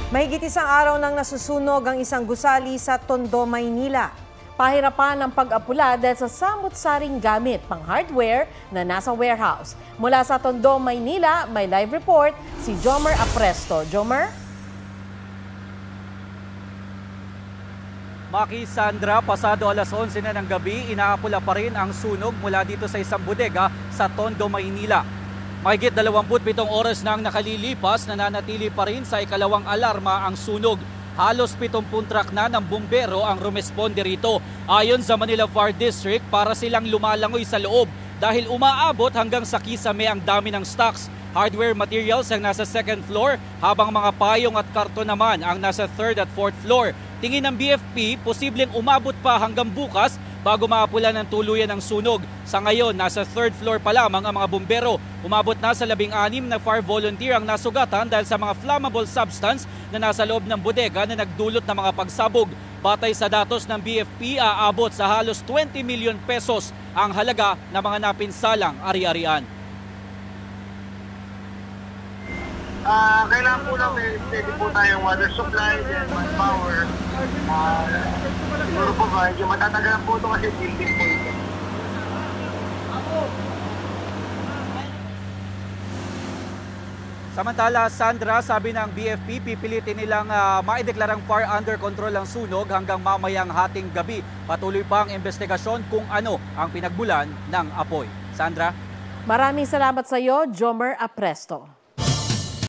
Mahigit isang araw nang nasusunog ang isang gusali sa Tondo, Maynila. Pahirapan ang pag-apula dahil sa samut-saring gamit pang hardware na nasa warehouse. Mula sa Tondo, Maynila, may live report si Jomer Apresto. Jomer? Maki Sandra, pasado alas 11 na ng gabi, inaapula pa rin ang sunog mula dito sa isang bodega sa Tondo, Maynila. Mahigit 27 oras na ang nakalilipas, nananatili pa rin sa ikalawang alarma ang sunog. Halos 70 truck na ng bumbero ang rumesponde rito. Ayon sa Manila Fire District, para silang lumalangoy sa loob dahil umaabot hanggang sa kisame ang dami ng stocks. Hardware materials ang nasa second floor, habang mga payong at karton naman ang nasa third at fourth floor. Tingin ng BFP, posibleng umabot pa hanggang bukas bago maapula ng tuluyan ang sunog. Sa ngayon, nasa third floor pa lamang ang mga bumbero. Umabot na sa 16 na fire volunteer ang nasugatan dahil sa mga flammable substance na nasa loob ng bodega na nagdulot ng mga pagsabog. Batay sa datos ng BFP, aabot sa halos 20 million pesos ang halaga ng mga napinsalang ari-arian. Kailangan po namin steady po tayong water supply and manpower. Siguro po medyo matatagalan po ito kasi building po ito. Samantala, Sandra, sabi ng BFP, pipilitin nilang maideklarang fire under control ang sunog hanggang mamayang hating gabi. Patuloy pa ang investigasyon kung ano ang pinagmulan ng apoy. Sandra? Maraming salamat sa iyo, Jomer Apresto.